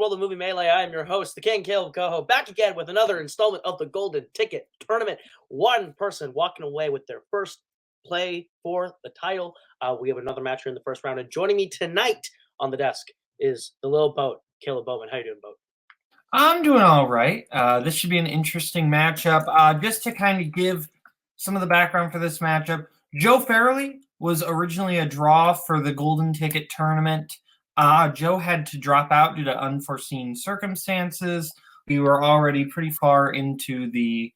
World of Movie Melee. I am your host, the King, Kaleb Koho, back again with another installment of the Golden Ticket Tournament. One person walking away with their first play for the title. We have another match here in the first round, and joining me tonight on the desk is the little boat, Kaleb Boatman. How you doing, Boat? I'm doing all right. This should be an interesting matchup. Just to kind of give some of the background for this matchup, Joe Farrelly was originally a draw for the Golden Ticket Tournament. Joe had to drop out due to unforeseen circumstances. We were already pretty far into the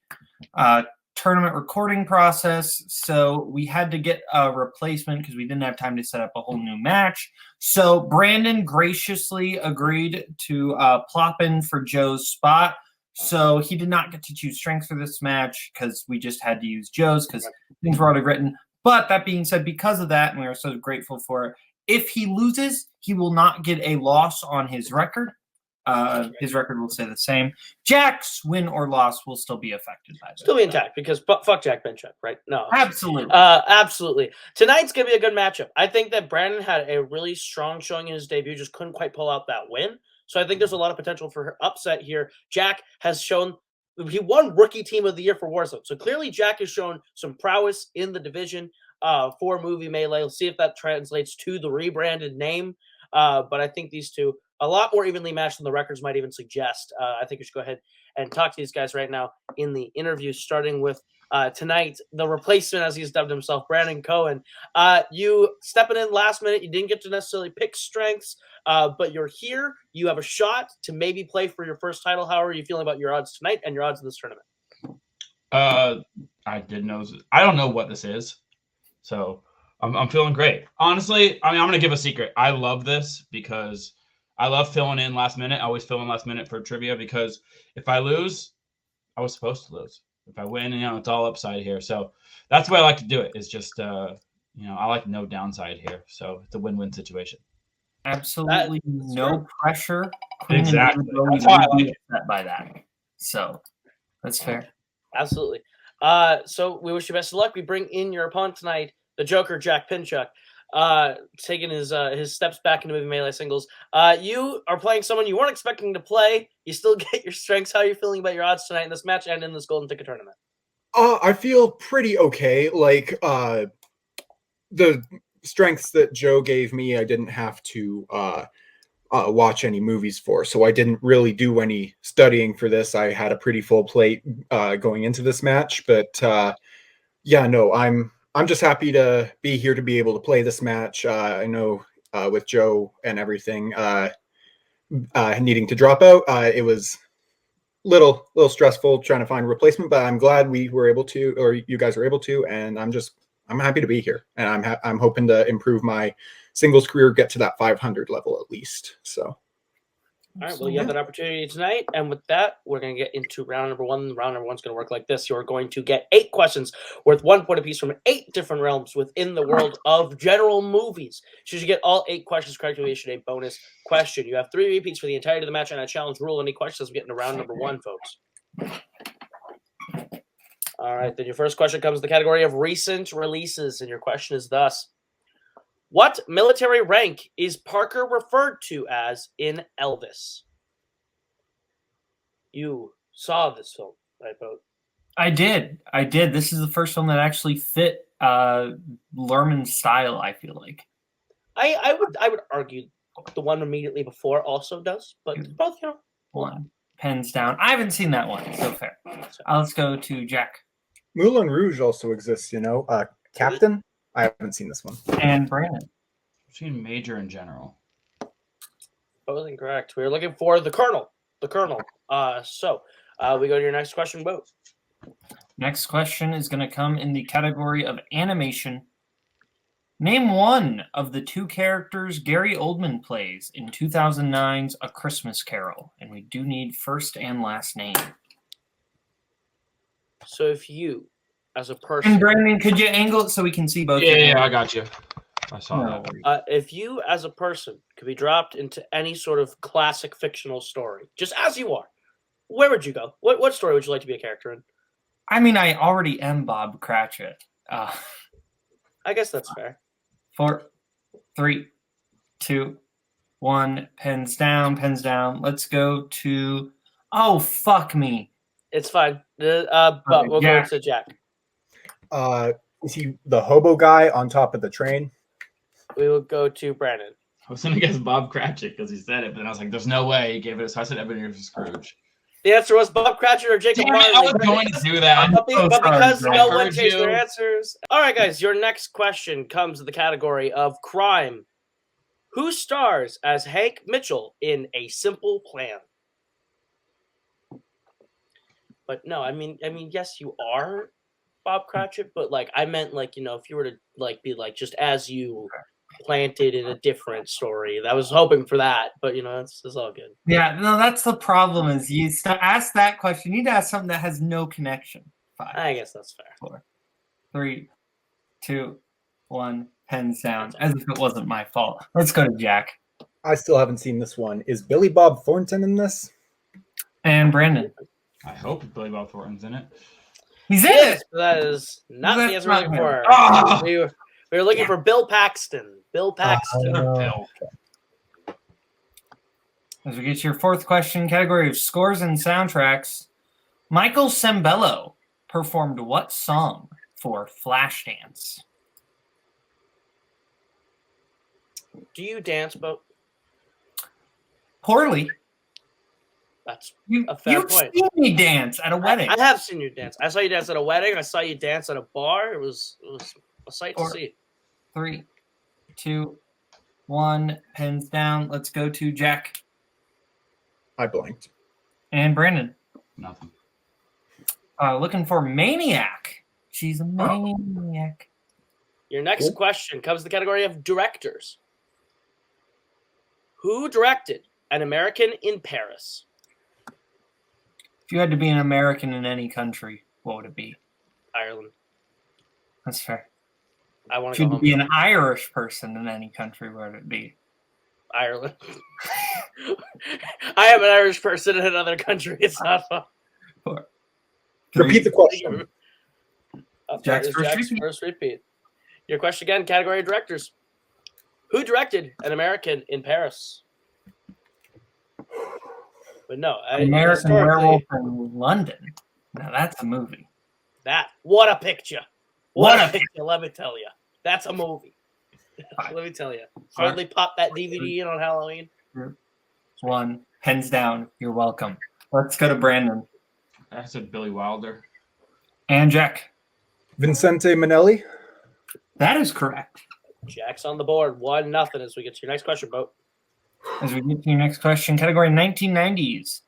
tournament recording process, so we had to get a replacement because we didn't have time to set up a whole new match. So Brandon graciously agreed to plop in for Joe's spot. So he did not get to choose strength for this match because we just had to use Joe's because things were already written. But that being said, because of that, and we are so grateful for it, if he loses, he will not get a loss on his record. His record will stay the same. Jack's win or loss will still be affected by this. Still be intact because fuck Jack Pinchuk, right? No, absolutely, absolutely. Tonight's gonna be a good matchup. I think that Brandon had a really strong showing in his debut, just couldn't quite pull out that win. So I think there's a lot of potential for her upset here. Jack has shown he won Rookie Team of the Year for Warzone, so clearly Jack has shown some prowess in the division for Movie Melee. We'll see if that translates to the rebranded name. But I think these two a lot more evenly matched than the records might even suggest. I think we should go ahead and talk to these guys right now in the interview, starting with tonight, the replacement, as he's dubbed himself, Brandon Cohen. You stepping in last minute. You didn't get to necessarily pick strengths, but you're here. You have a shot to maybe play for your first title. How are you feeling about your odds tonight and your odds in this tournament? I didn't know. I don't know what this is, so I'm feeling great. Honestly, I mean, I'm going to give a secret. I love this because I love filling in last minute. I always fill in last minute for trivia because if I lose, I was supposed to lose. If I win, it's all upside here. So that's the way I like to do it. Is just, I like no downside here. So it's a win-win situation. Absolutely no pressure. Exactly. That's why I like it by that. So that's fair. Absolutely. So we wish you best of luck. We bring in your opponent tonight, the Joker, Jack Pinchuk, taking his steps back into Movie Melee singles. You are playing someone you weren't expecting to play. You still get your strengths. How are you feeling about your odds tonight in this match and in this Golden Ticket Tournament? I feel pretty okay. Like, the strengths that Joe gave me, I didn't have to watch any movies for, so I didn't really do any studying for this. I had a pretty full plate going into this match, but yeah, no, I'm just happy to be here to be able to play this match. I know with Joe and everything needing to drop out, it was little stressful trying to find a replacement, but I'm glad we were able to, or you guys were able to, and I'm happy to be here, and I'm hoping to improve my singles career, get to that 500 level at least. So. All right, well, you have that opportunity tonight, and with that, we're going to get into round number one. Round number one's going to work like this. You're going to get 8 questions worth 1 point apiece from 8 different realms within the world of general movies. Should you get all 8 questions correct, you'll be issued a bonus question. You have 3 repeats for the entirety of the match, and I challenge rule any questions as we get into round number 1, folks. All right, then your first question comes in the category of recent releases, and your question is thus. What military rank is Parker referred to as in Elvis? You saw this film, right, Boat? I did. This is the first film that actually fit Lerman's style, I feel like. I would argue the one immediately before also does, but both, one pens down. I haven't seen that one, so fair. Let's go to Jack. Moulin Rouge also exists, Captain. I haven't seen this one. And Brandon. I've seen Major in general. Both incorrect. We are looking for the Colonel. The Colonel. So we go to your next question, Boat. Next question is going to come in the category of animation. Name one of the 2 characters Gary Oldman plays in 2009's A Christmas Carol. And we do need first and last name. So if you, as a person... And Brandon, could you angle it so we can see both? Yeah, I got you. I saw that. If you, as a person, could be dropped into any sort of classic fictional story, just as you are, where would you go? What story would you like to be a character in? I mean, I already am Bob Cratchit. I guess that's fair. 4, 3, 2, 1, pens down, pens down. Let's go to. Oh, fuck me. It's fine. But we'll go Jack. to Jack. Is he the hobo guy on top of the train? We will go to Brandon. I was gonna guess Bob Cratchit because he said it, but then I was like, "There's no way he gave it." So I said Ebenezer Scrooge. The answer was Bob Cratchit or Jacob Damn it, I Marley. was going to do that. But because sorry, no I one heard changed their you. answers. All right, guys, your next question comes in the category of crime. Who stars as Hank Mitchell in A Simple Plan? But no, I mean, yes, you are Bob Cratchit, but like I meant like, if you were to like be like just as you planted in a different story. I was hoping for that, but it's all good. Yeah, no, that's the problem. Is you ask that question, you need to ask something that has no connection. 5, I guess that's fair. 4, 3, 2, 1. Pens down. As if it wasn't my fault. Let's go to Jack I still haven't seen this one. Is Billy Bob Thornton in this? and Brandon. I hope Billy Bob Thornton's in it. He's in Yes, it. that is not the That's answer we're looking not for. Ah! We were looking for Bill Paxton. Bill Paxton. Bill. As we get to your fourth question, category of scores and soundtracks, Michael Sembello performed what song for Flashdance? Do you dance, Bo? Poorly. That's You, A fair you've point. seen me dance at a wedding. I have seen you dance. I saw you dance at a wedding. I saw you dance at a bar. It was a sight to see. 3, 2, 1. Pens down. Let's go to Jack I blanked. and Brandon. Nothing. Looking for Maniac. She's a maniac. Your next Cool. question comes in the category of directors. Who directed An American in Paris? If you had to be an American in any country, what would it be? Ireland. That's fair. I want If to you go had to home. be an Irish person in any country, where would it be? Ireland. I am an Irish person in another country. It's not fun. 4, Repeat the question. Jack's It's first Jack's repeat. first repeat. Your question again, category of directors. Who directed An American in Paris? But no, American historically, Werewolf in London. Now that's a movie. What a picture. What What a a picture, let me tell you. That's a movie. Let me tell you. Finally pop that DVD in on Halloween. 1. Pens down. You're welcome. Let's go to Brandon I said Billy Wilder. and Jack. Vincente Minnelli? That is correct. Jack's on the board. 1-0 as we get to your next question, Boat. As we get to your next question, category 1990s.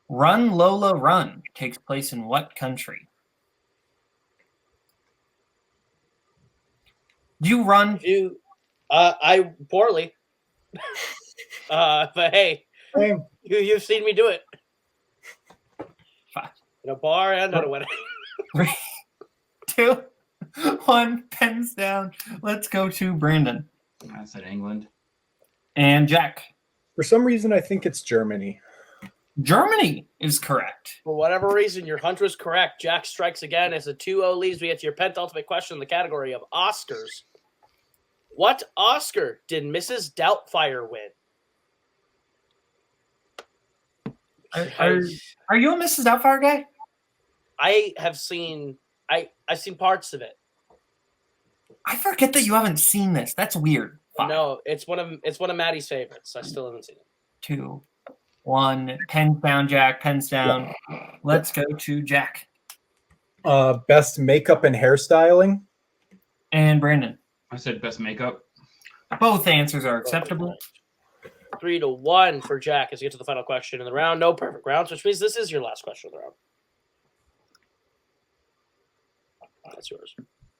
Run Lola Run takes place in what country? Do you run? I poorly. But hey, Same. you've seen me do it. 5, In a bar and at a wedding. 3, 2, 1. Pens down. Let's go to Brandon I said England. and Jack. For some reason, I think it's Germany. Germany is correct. For whatever reason, your hunch was correct. Jack strikes again as a 2-0 leads. We get to your penultimate question in the category of Oscars. What Oscar did Mrs. Doubtfire win? Are you a Mrs. Doubtfire guy? I have seen I've seen parts of it. I forget that you haven't seen this. That's weird. 5, No, it's one of Maddie's favorites. I still haven't seen it. 2, 1. Pens down, Jack. Pens down. Let's go to Jack Best makeup and hairstyling? and Brandon. I said best makeup. Both answers are acceptable. 3-1 for Jack as you get to the final question in the round. No perfect rounds, which means this is your last question of the round. That's yours.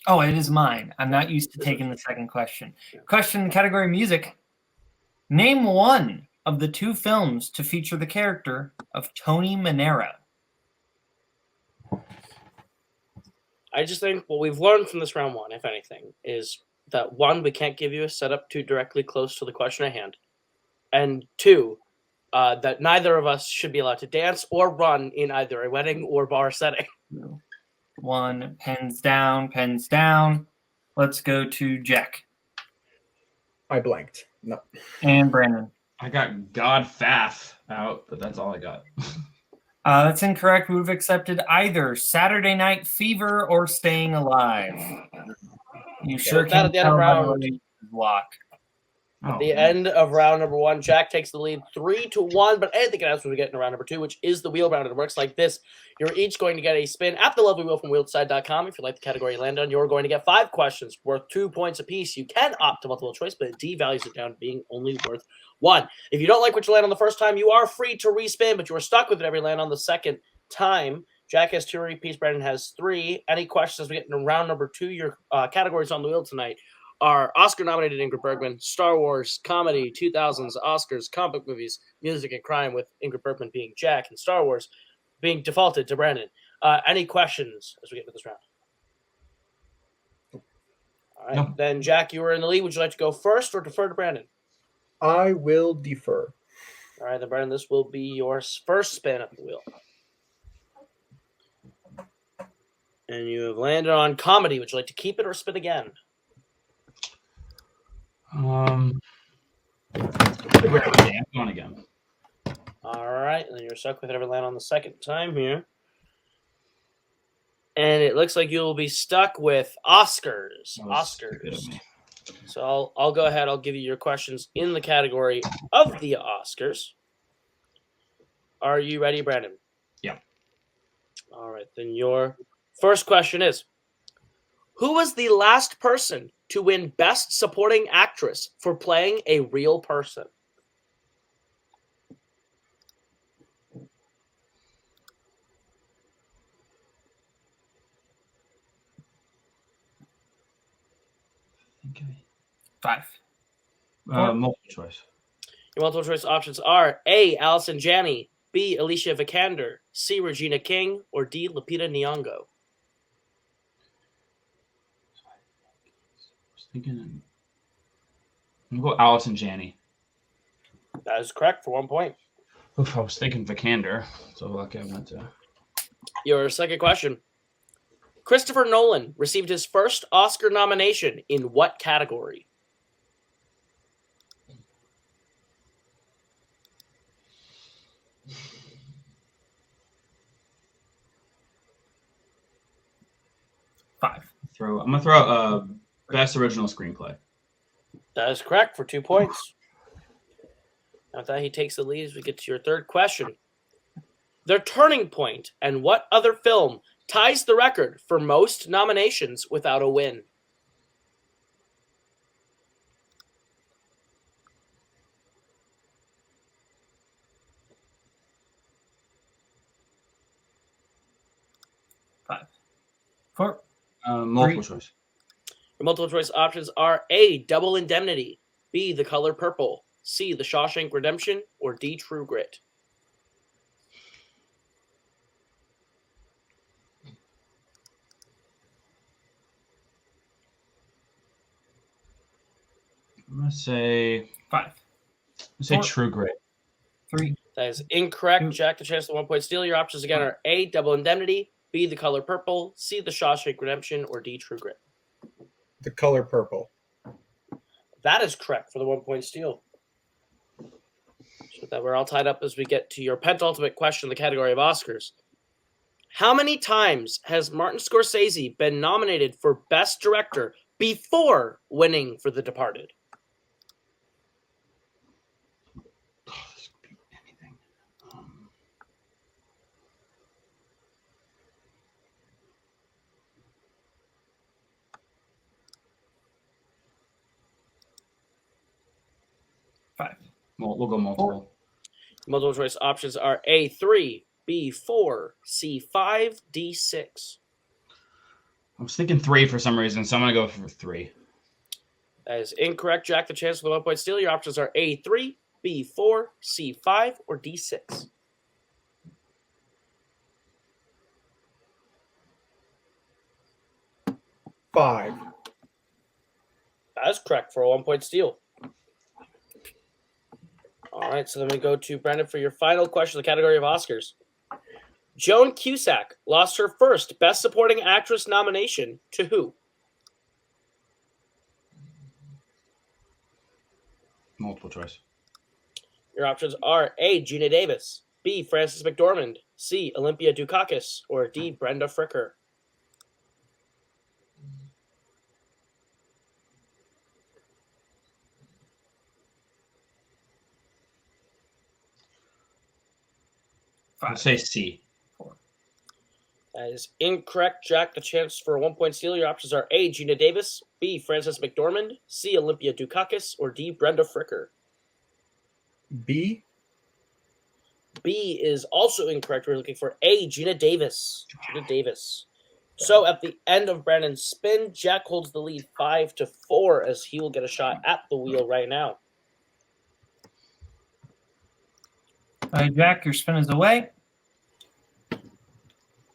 Oh, it is mine. I'm not used to taking the second question. Question category music. Name one of the 2 films to feature the character of Tony Manero. I just think what we've learned from this round 1, if anything, is that 1, we can't give you a setup too directly close to the question at hand, and 2, that neither of us should be allowed to dance or run in either a wedding or bar setting. 1. Pens down. Pens down. Let's go to Jack I blanked. No. and Brandon. I got God Faff out, but that's all I got. That's incorrect. We've accepted either Saturday Night Fever or Staying Alive. You sure with that, can at the end of tell by the round- way you block. At the end of round number 1, Jack takes the lead 3-1, but anything can happen when we get into round number 2, which is the wheel round. It works like this. You're each going to get a spin at the lovely wheel from wheelside.com. If you like the category you land on, you're going to get 5 questions worth 2 points apiece. You can opt to multiple choice, but it devalues it down to being only worth 1. If you don't like what you land on the first time, you are free to respin, but you are stuck with it every land on the second time. Jack has 2 repeats. Brandon has 3. Any questions as we get into round number 2? Your categories on the wheel tonight are Oscar-nominated Ingrid Bergman, Star Wars, comedy, 2000s, Oscars, comic movies, music, and crime, with Ingrid Bergman being Jack and Star Wars being defaulted to Brandon. Any questions as we get to this round? All right. No. Then, Jack, you were in the lead. Would you like to go first or defer to Brandon? I will defer. All right, then, Brandon, this will be your first spin of the wheel. And you have landed on comedy. Would you like to keep it or spin again? On again. All right, and then you're stuck with it every land on the second time here. And it looks like you'll be stuck with Oscars. Oscars. So I'll go ahead. I'll give you your questions in the category of the Oscars. Are you ready, Brandon? Yeah. All right, then your first question is, who was the last person to win Best Supporting Actress for playing a real person? Okay. 5. Multiple choice. Your multiple choice options are A. Allison Janney, B. Alicia Vikander, C. Regina King, or D. Lupita Nyong'o. I was thinking. I'm gonna go Allison Janney. That is correct for 1 point. Oof, I was thinking Vikander, so lucky I went to. Your second question. Christopher Nolan received his first Oscar nomination in what category? I'm gonna throw out Best Original Screenplay. That is correct for 2 points. Now that he takes the lead as we get to your third question. The Turning Point and what other film ties the record for most nominations without a win? Multiple choice. Your multiple choice options are A. Double Indemnity, B. The Color Purple, C. The Shawshank Redemption, or D. True Grit. I'm gonna say 5. I'm gonna say 4. True Grit. 3. That is incorrect. 2. Jack, the chance to 1 point steal. Your options again are A. Double Indemnity, B. The Color Purple, C. The Shawshank Redemption, or D. True Grit. The Color Purple. That is correct for the 1 point steal. So that we're all tied up as we get to your penultimate question in the category of Oscars. How many times has Martin Scorsese been nominated for Best Director before winning for The Departed? Oh, this could be anything. We'll go multiple. Multiple choice options are A3, B4, C5, D6. I was thinking 3 for some reason, so I'm gonna go for 3. That is incorrect, Jack. The chance for the 1 point steal. Your options are A3, B4, C5, or D6. Five. That is correct for a 1 point steal. All right, so then we go to Brandon for your final question, the category of Oscars. Joan Cusack lost her first Best Supporting Actress nomination to who? Multiple choice. Your options are A. Gina Davis, B. Frances McDormand, C. Olympia Dukakis, or D. Brenda Fricker. I'd say C. That is incorrect, Jack. The chance for a 1-point steal. Your options are A. Gina Davis, B. Frances McDormand, C. Olympia Dukakis, or D. Brenda Fricker. B. B is also incorrect. We're looking for A. Gina Davis. Gina Davis. So at the end of Brandon's spin, Jack holds the lead 5-4 as he will get a shot at the wheel right now. All right, Jack, your spin is away.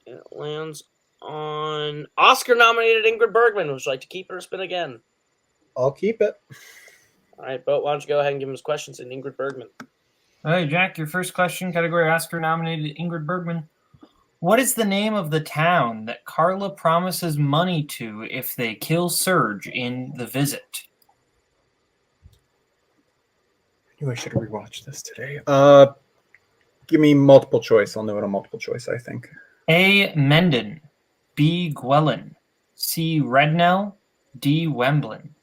It lands on Oscar-nominated Ingrid Bergman. Would you like to keep her spin again? I'll keep it. All right, Boat, why don't you go ahead and give him his questions in Ingrid Bergman. All right, Jack, your first question, category Oscar-nominated Ingrid Bergman. What is the name of the town that Carla promises money to if they kill Serge in The Visit? I knew I should have rewatched this today. Give me multiple choice. I'll know it on multiple choice, I think. A. Menden, B. Gwellen, C. Rednell, D. Wemblin.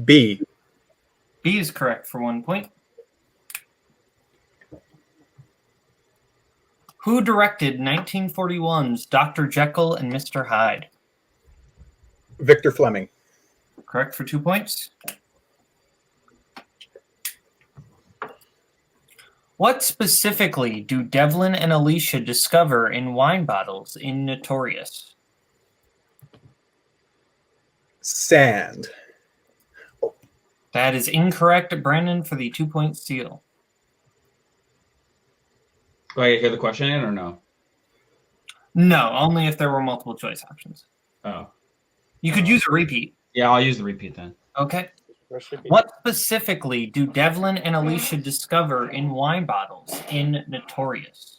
B. B is correct for 1 point. Who directed 1941's Dr. Jekyll and Mr. Hyde? Victor Fleming. Correct for 2 points. What specifically do Devlin and Alicia discover in wine bottles in Notorious? Sand. That is incorrect, Brandon, for the 2-point steal. Do I hear the question in or no? No, only if there were multiple choice options. Oh. You could use a repeat. Yeah, I'll use the repeat then. Okay. What specifically do Devlin and Alicia discover in wine bottles in Notorious?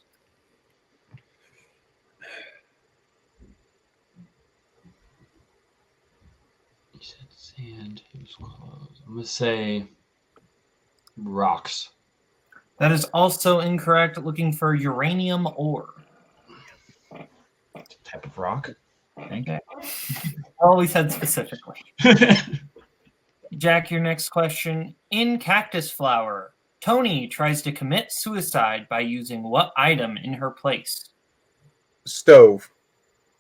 You said sand. It was close. I'm going to say rocks. That is also incorrect. Looking for uranium ore. Type of rock? Okay. Always said specifically. Jack, your next question. In Cactus Flower, Tony tries to commit suicide by using what item in her place? Stove.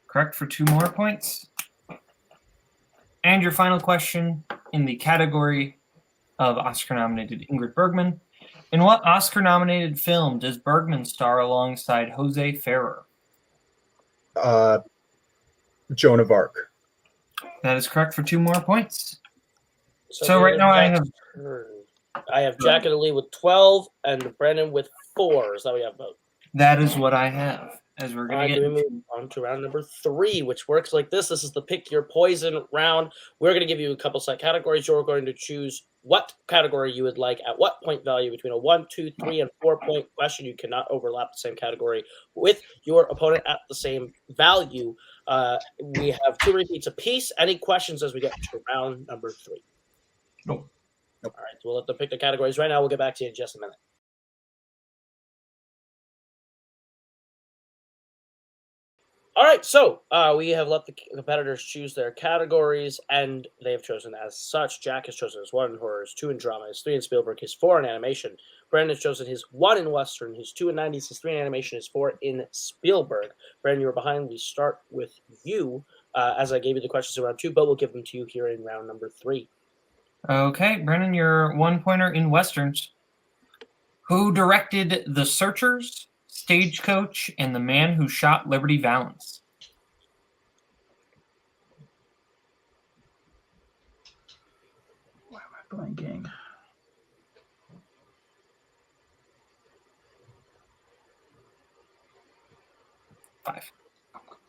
Correct for 2 more points. And your final question in the category of Oscar-nominated Ingrid Bergman. In what Oscar-nominated film does Bergman star alongside Jose Ferrer? Joan of Arc. That is correct for 2 more points. So the right end now of I Jack's have... turn. I have Jack in the lead with 12 and Brandon with 4. Is that what we have, Boat? That is what I have. As we're All going right, to get we move on to round number 3, which works like this. This is the Pick Your Poison round. We're going to give you a couple set categories. You're going to choose what category you would like at what point value between a 1, 2, 3, and 4-point question. You cannot overlap the same category with your opponent at the same value. We have 2 repeats apiece. Any questions as we get to round number 3? Nope. All right, so we'll let them pick the categories right now. We'll get back to you in just a minute. All right, so we have let the competitors choose their categories, and they have chosen as such. Jack has chosen his 1 in horror, his 2 in drama, his 3 in Spielberg, his 4 in animation. Brandon has chosen his 1 in Western, his 2 in 90s, his 3 in animation, his 4 in Spielberg. Brandon, you were behind. We start with you, as I gave you the questions in round 2, but we'll give them to you here in round number 3. Okay, Brennan, your 1-pointer in Westerns. Who directed The Searchers, Stagecoach, and The Man Who Shot Liberty Valance? Why am I blanking? Five.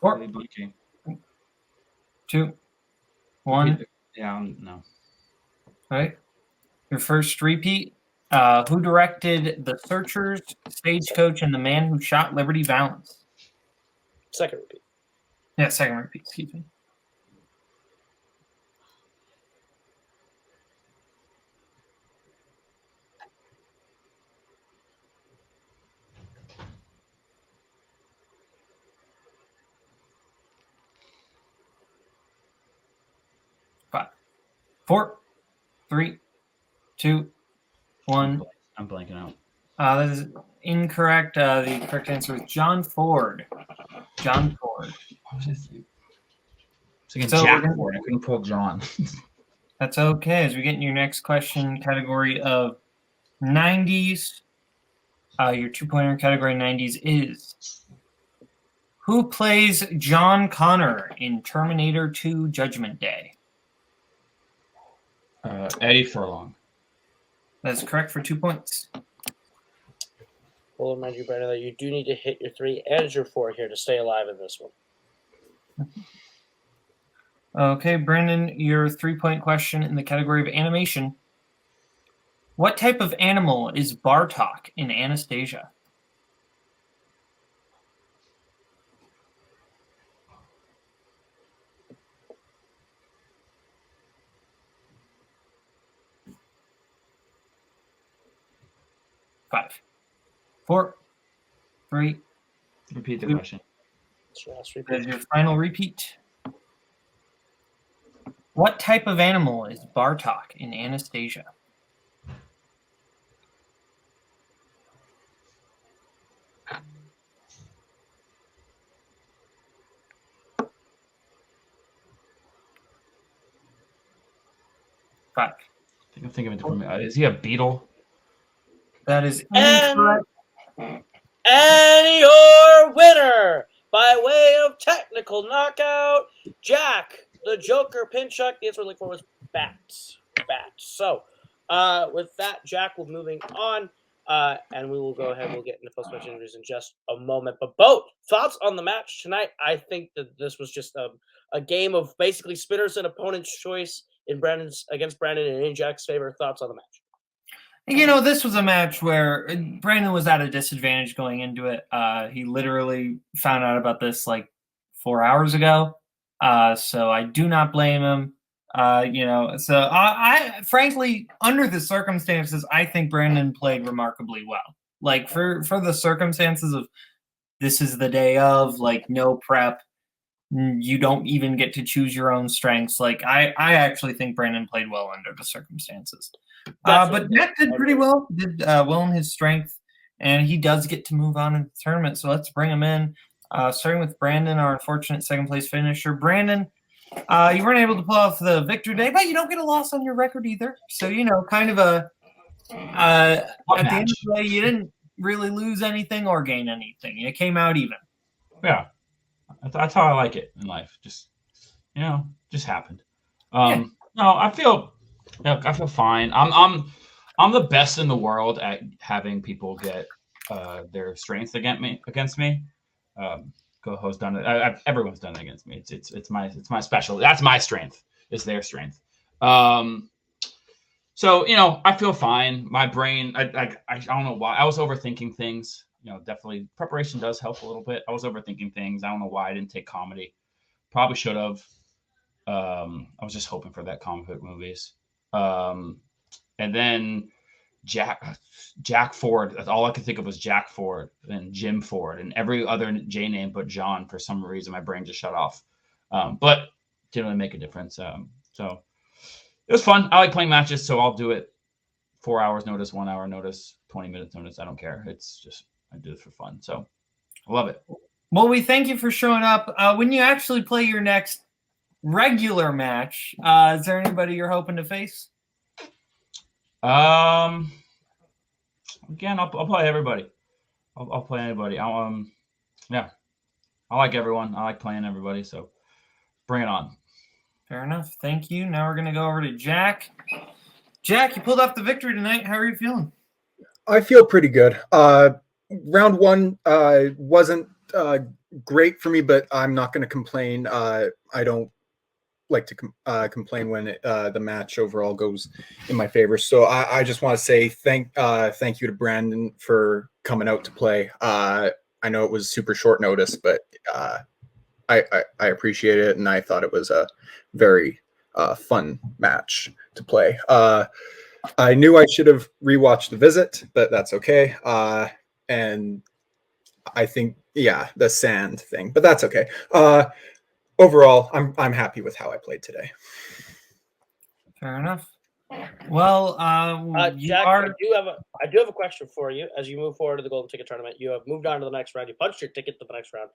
Four. 4, Blanking. 2, 1. Yeah, no. All right. Your first repeat. Who directed The Searchers, Stagecoach, and The Man Who Shot Liberty Valance? Second repeat. Yeah, second repeat, excuse me. Five, 4, 3, 2, 1. I'm blanking out. That is incorrect. The correct answer is John Ford. John Ford. What was I thinking? It's So Jack we're gonna- Ford. I couldn't pull John. That's okay. As we get in your next question, category of 90s, your 2-pointer category 90s is who plays John Connor in Terminator 2 Judgment Day? Eddie Furlong. That is correct for 2 points. We'll remind you, Brandon, that you do need to hit your 3 and your 4 here to stay alive in this one. Okay, Brandon, your 3-point question in the category of animation. What type of animal is Bartok in Anastasia? Five, 4, 3. Repeat the Two. question. That is your final repeat. What type of animal is Bartok in Anastasia? Five. I think I'm thinking of a different. Is he a beetle? That is And- incorrect. And your winner, by way of technical knockout, Jack, the Joker Pinchuk. The answer we're looking for was bats. So, with that, Jack, we're moving on, and we will go ahead. We'll get into post-match interviews in just a moment. But, Boat, thoughts on the match tonight? I think that this was just a game of basically spinners and opponent's choice against Brandon and in Jack's favor. Thoughts on the match? You know, this was a match where Brandon was at a disadvantage going into it. He literally found out about this like 4 hours ago. So I do not blame him. So I frankly, under the circumstances, I think Brandon played remarkably well. Like for the circumstances of this is the day of, like, no prep. You don't even get to choose your own strengths. Like I actually think Brandon played well under the circumstances. But Jack did pretty well. Did well in his strength, and he does get to move on in the tournament. So let's bring him in. Starting with Brandon, our unfortunate second place finisher. Brandon, you weren't able to pull off the victory day, but you don't get a loss on your record either. So kind of a at the end of the day, you didn't really lose anything or gain anything. You came out even. Yeah, that's how I like it in life. Just just happened. No, I feel fine. I'm the best in the world at having people get their strengths against me. Koho's done it. Everyone's done it against me. It's my special. That's my strength. It's their strength. So I feel fine. My brain, I don't know why. I was overthinking things. Definitely preparation does help a little bit. I was overthinking things. I don't know why I didn't take comedy. Probably should have. I was just hoping for that comic book movies. And then Jack Ford. That's all I could think of was Jack Ford and Jim Ford and every other J name but John. For some reason, my brain just shut off. But didn't really make a difference. So it was fun. I like playing matches, so I'll do it 4 hours notice, 1 hour notice, 20 minutes notice. I don't care. It's just I do this for fun. So I love it. Well, we thank you for showing up. When you actually play your next regular match, is there anybody you're hoping to face? Again, I'll play everybody. I'll play anybody. Yeah, I like everyone. I like playing everybody. So bring it on. Fair enough. Thank you. Now we're going to go over to Jack. Jack, you pulled off the victory tonight. How are you feeling? I feel pretty good. Round one wasn't great for me, but I'm not going to complain. I don't like to complain when the match overall goes in my favor. So I just want to say thank you to Brandon for coming out to play. I know it was super short notice, but I appreciate it, and I thought it was a very fun match to play. I knew I should have rewatched The Visit, but that's okay. And I think, yeah, the sand thing, but that's okay. Overall, I'm happy with how I played today. Fair enough. Well, Jack, I do have a question for you. As you move forward to the Golden Ticket Tournament, you have moved on to the next round. You punched your ticket to the next round.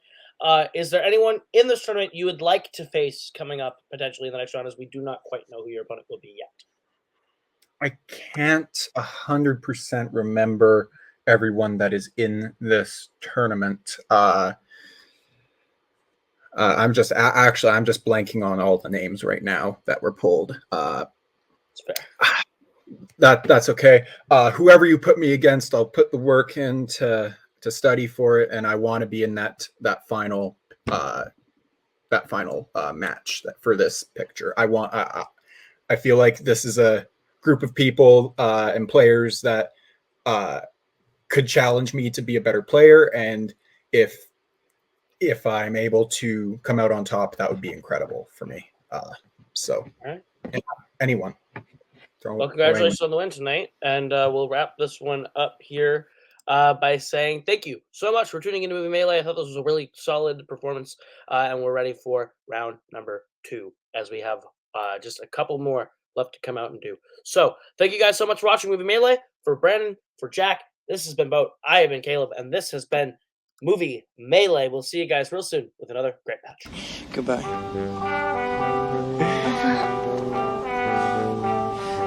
Is there anyone in this tournament you would like to face coming up potentially in the next round, as we do not quite know who your opponent will be yet? I can't 100% remember everyone that is in this tournament. I'm just blanking on all the names right now that were pulled. It's fair. That's okay. Whoever you put me against, I'll put the work in to study for it, and I want to be in that final match for this picture. I feel like this is a group of people and players that could challenge me to be a better player, and if I'm able to come out on top, that would be incredible for me. So, right. Anyone. Well, congratulations on the win tonight, and we'll wrap this one up here by saying thank you so much for tuning into Movie Melee. I thought this was a really solid performance, and we're ready for round number 2, as we have just a couple more left to come out and do. So, thank you guys so much for watching Movie Melee. For Brandon, for Jack, this has been Boat. I have been Caleb, and this has been Movie Melee. We'll see you guys real soon with another great match. Goodbye.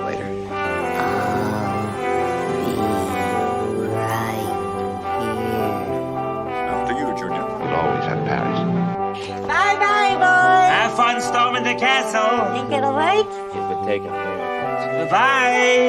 Later. After you, Junior. We'll always have Paris. Bye-bye, boys. Have fun storming the castle. Think it'll wait? It would take a fair. Bye-bye.